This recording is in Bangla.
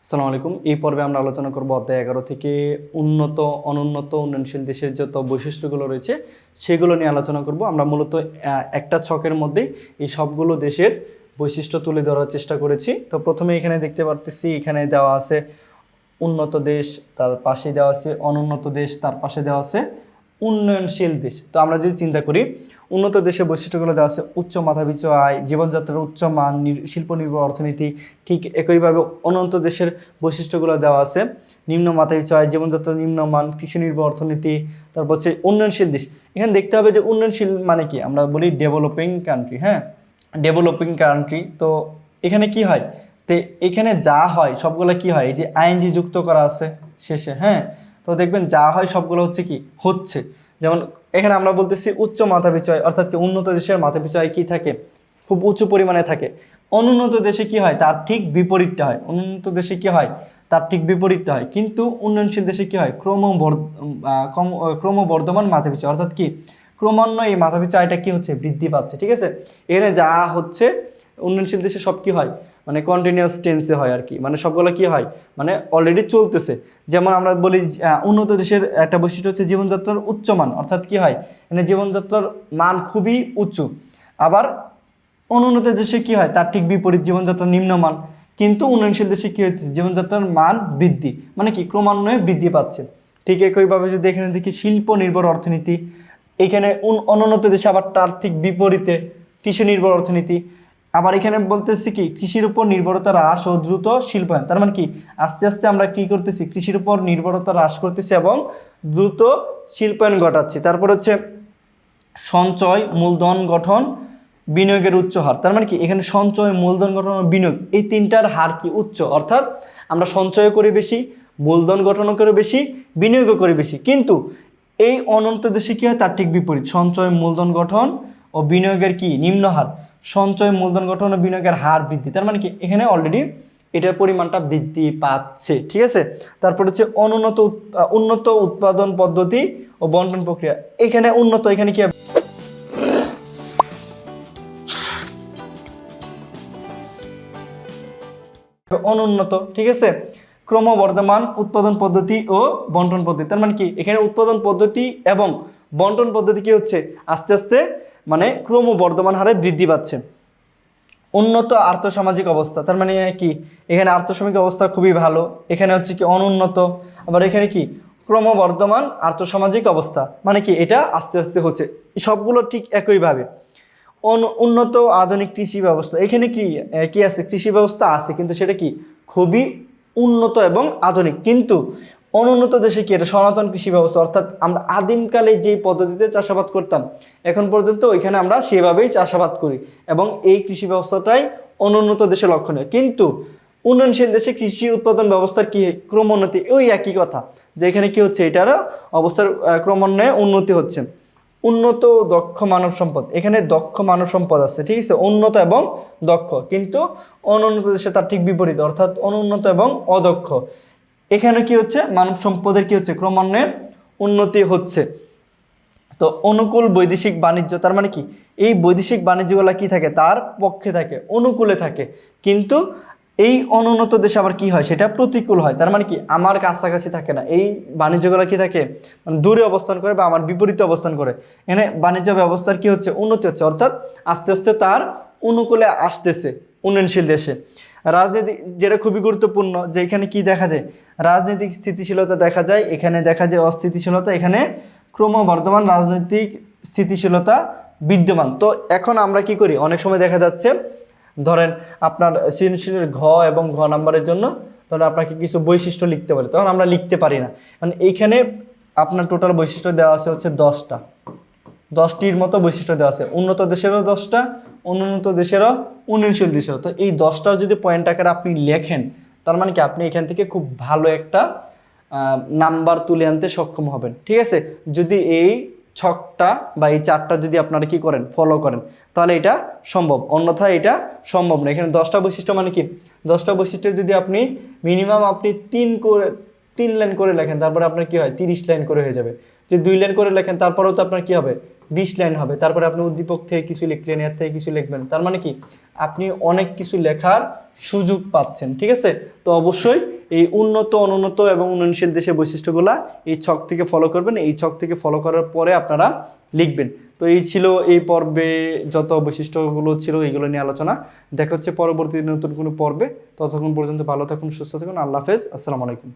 আসসালামু আলাইকুম। এই পর্বে আমরা আলোচনা করব অধ্যায় 11 থেকে উন্নত, অনুন্নত, উন্নয়নশীল দেশের যত বৈশিষ্ট্যগুলো রয়েছে সেগুলো নিয়ে আলোচনা করব। আমরা মূলত একটা ছকের মধ্যে এই সবগুলো দেশের বৈশিষ্ট্য তুলে ধরার চেষ্টা করেছি। তো প্রথমে এখানে দেখতে পারতেছি, এখানে দেওয়া আছে উন্নত দেশ, তার পাশে দেওয়া আছে অনুন্নত দেশ, তার পাশে দেওয়া আছে উন্নয়নশীল দেশ। তো আমরা যদি চিন্তা করি, উন্নত দেশের বৈশিষ্ট্যগুলো দেওয়া আছে উচ্চ মাথাপিছু আয়, জীবনযাত্রার উচ্চ মান, শিল্প নির্ভর অর্থনীতি। ঠিক একইভাবে অনুন্নত দেশের বৈশিষ্ট্যগুলো দেওয়া আছে নিম্ন মাথাপিছু আয়, জীবনযাত্রার নিম্ন মান, কৃষি নির্ভর অর্থনীতি। তারপর হচ্ছে উন্নয়নশীল দেশ। এখানে দেখতে হবে যে উন্নয়নশীল মানে কি, আমরা বলি ডেভেলপিং কান্ট্রি। হ্যাঁ, ডেভেলপিং কান্ট্রি। তো এখানে কি হয়, তো এখানে যা হয় সবগুলো কি হয়, এই যে আইএনজি যুক্ত করা আছে শেষে। হ্যাঁ, তো দেখবেন যা হয় সবগুলো হচ্ছে কি হচ্ছে। যেমন এখানে আমরা বলতেছি উচ্চ মাথাপিছু আয়, অর্থাৎ কি উন্নত দেশের মাথাপিছু আয় কি থাকে, খুব উঁচু পরিমাণে থাকে। অনুন্নত দেশে কি হয়, তার ঠিক বিপরীতটা হয়। অনুন্নত দেশে কি হয়, তার ঠিক বিপরীতটা হয়। কিন্তু উন্নয়নশীল দেশে কি হয়, ক্রমবর্ধমান মাথাপিছু, অর্থাৎ কি ক্রমান্বয়ে এই মাথাপিছু আয়টা কি হচ্ছে, বৃদ্ধি পাচ্ছে। ঠিক আছে, এখানে যা হচ্ছে উন্নয়নশীল দেশে সব কি হয়, মানে কন্টিনিউয়াস টেন্সে হয় আর কি, মানে সবগুলো কি হয়, মানে অলরেডি চলতেছে। যেমন আমরা বলি উন্নত দেশের একটা বৈশিষ্ট্য হচ্ছে জীবনযাত্রার উচ্চমান, অর্থাৎ কি হয়, মানে জীবনযাত্রার মান খুবই উঁচু। আবার অনুন্নত দেশে কি হয়, তার ঠিক বিপরীত, জীবনযাত্রার নিম্নমান। কিন্তু উন্নয়নশীল দেশে কি হচ্ছে, জীবনযাত্রার মান বৃদ্ধি, মানে কি ক্রমান্বয়ে বৃদ্ধি পাচ্ছে। ঠিক একইভাবে যদি এখানে দেখি শিল্প নির্ভর অর্থনীতি, এখানে অনুন্নত দেশে আবার তার ঠিক বিপরীতে কৃষি নির্ভর অর্থনীতি। আবার এখানে বলতেছি কি কৃষির উপর নির্ভরতা হ্রাস ও দ্রুত শিল্পায়ন। তার মানে কি আস্তে আস্তে আমরা কি করতেছি, কৃষির উপর নির্ভরতা হ্রাস করতেছি এবং দ্রুত শিল্পায়ন ঘটাচ্ছি। তারপর হচ্ছে সঞ্চয়, মূলধন গঠন, বিনিয়োগের উচ্চ হার। তার মানে কি এখানে সঞ্চয়, মূলধন গঠন ও বিনিয়োগ, এই তিনটার হার কি উচ্চ, অর্থাৎ আমরা সঞ্চয় করি বেশি, মূলধন গঠনও করে বেশি, বিনিয়োগও করি বেশি। কিন্তু এই অনন্ত দেশে কি হয়, তার ঠিক বিপরীত, সঞ্চয়, মূলধন গঠন ও বিনিয়োগের কি নিম্ন হার, সঞ্চয়, মূলধন গঠন ও বিনিয়োগের হার বৃদ্ধি। তার মানে কি এখানে অলরেডি এটার পরিমাণটা বৃদ্ধি পাচ্ছে। ঠিক আছে, তারপর হচ্ছে উন্নত উৎপাদন পদ্ধতি ও বন্টন প্রক্রিয়া। এখানে উন্নত, এখানে কি অনুন্নত। ঠিক আছে, ক্রমবর্ধমান উৎপাদন পদ্ধতি ও বন্টন পদ্ধতি। তার মানে কি এখানে উৎপাদন পদ্ধতি এবং বন্টন পদ্ধতি কি হচ্ছে, আস্তে আস্তে মানে ক্রমবর্ধমান হারে বৃদ্ধি পাচ্ছে। উন্নত আর্থসামাজিক অবস্থা, তার মানে কি এখানে আর্থসামাজিক অবস্থা খুবই ভালো। এখানে হচ্ছে কি অনুন্নত, আবার এখানে কি ক্রমবর্ধমান আর্থসামাজিক অবস্থা, মানে কি এটা আস্তে আস্তে হচ্ছে। সবগুলো ঠিক একইভাবে। উন্নত আধুনিক কৃষি ব্যবস্থা, এখানে কি কি আছে, কৃষি ব্যবস্থা আছে কিন্তু সেটা কি খুবই উন্নত এবং আধুনিক। কিন্তু অনুন্নত দেশে কি এটা সনাতন কৃষি ব্যবস্থা, অর্থাৎ আমরা আদিমকালে যে পদ্ধতিতে চাষাবাদ করতাম এখন পর্যন্ত ওইখানে আমরা সেভাবেই চাষাবাদ করি, এবং এই কৃষি ব্যবস্থাটাই অনুন্নত দেশে লক্ষণীয়। কিন্তু উন্নয়নশীল দেশে কৃষি উৎপাদন ব্যবস্থার কি ক্রমোন্নতি, ওই একই কথা, যে এখানে কি হচ্ছে, এটারও অবস্থার ক্রমান্বয়ে উন্নতি হচ্ছে। উন্নত দক্ষ মানব সম্পদ, এখানে দক্ষ মানব সম্পদ আছে। ঠিক আছে, উন্নত এবং দক্ষ। কিন্তু অনুন্নত দেশে তার ঠিক বিপরীত, অর্থাৎ অনুন্নত এবং অদক্ষ। এখানে কি হচ্ছে, মানব সম্পদের কি হচ্ছে, ক্রমান্বয়ে উন্নতি হচ্ছে। তো অনুকূল বৈদেশিক বাণিজ্য, তার মানে কি এই বৈদেশিক বাণিজ্যগুলো কি থাকে, তার পক্ষে থাকে, অনুকূলে থাকে। কিন্তু এই অনুন্নত দেশে আবার কি হয়, সেটা প্রতিকূল হয়। তার মানে কি আমার কাছাকাছি থাকে না, এই বাণিজ্যগুলো কি থাকে, মানে দূরে অবস্থান করে বা আমার বিপরীতে অবস্থান করে। এখানে বাণিজ্য ব্যবস্থার কি হচ্ছে, উন্নতি হচ্ছে, অর্থাৎ আস্তে আস্তে তার অনুকূলে আসতেছে উন্নয়নশীল দেশে। রাজনীতি, যেটা খুবই গুরুত্বপূর্ণ, যে এখানে কি দেখা যায়, রাজনৈতিক স্থিতিশীলতা দেখা যায়, এখানে দেখা যায় অস্থিতিশীলতা, এখানে ক্রমবর্ধমান রাজনৈতিক স্থিতিশীলতা বিদ্যমান। তো এখন আমরা কি করি, অনেক সময় দেখা যাচ্ছে ধরেন আপনার সৃজনশীলের ঘ এবং ঘ নাম্বারের জন্য ধরেন আপনাকে কিছু বৈশিষ্ট্য লিখতে বলে, তখন আমরা লিখতে পারি না, কারণ এইখানে আপনার টোটাল বৈশিষ্ট্য দেওয়া আছে হচ্ছে 10টির মতো বৈশিষ্ট্য দেওয়া আছে। উন্নত দেশেরও 10টা, অনুন্নত দেশেরও, উন্নয়নশীল দেশেরও। তো এই 10টার যদি পয়েন্ট আকারে আপনি লেখেন, তার মানে কি আপনি এখান থেকে খুব ভালো একটা নাম্বার তুলে আনতে সক্ষম হবেন। ঠিক আছে, যদি এই ছকটা বা এই চারটা যদি আপনারা কি করেন, ফলো করেন, তাহলে এটা সম্ভব, অন্যথায় এটা সম্ভব না। এখানে 10টা বৈশিষ্ট্য মানে কি, 10টা বৈশিষ্ট্যের যদি আপনি মিনিমাম আপনি 3 লাইন করে লেখেন, তারপরে আপনার কি হয় 30 লাইন করে হয়ে যাবে। যদি 2 লাইন করে লেখেন তারপরেও তো আপনার কি হবে, 20 লাইন হবে, তারপরে আপনি উদ্দীপক থেকে কিছু লিখলেন, এর থেকে কিছু লিখবেন, তার মানে কি আপনি অনেক কিছু লেখার সুযোগ পাচ্ছেন। ঠিক আছে, তো অবশ্যই এই উন্নত, অনুন্নত এবং উন্নয়নশীল দেশের বৈশিষ্ট্যগুলা এই ছক থেকে ফলো করবেন। এই ছক থেকে ফলো করার পরে আপনারা লিখবেন। তো এই ছিল এই পর্বে যত বৈশিষ্ট্যগুলো ছিল এইগুলো নিয়ে আলোচনা। দেখা হচ্ছে পরবর্তী নতুন কোনো পর্বে। ততক্ষণ পর্যন্ত ভালো থাকুন, সুস্থ থাকুন। আল্লাহ হাফেজ, আসসালামু আলাইকুম।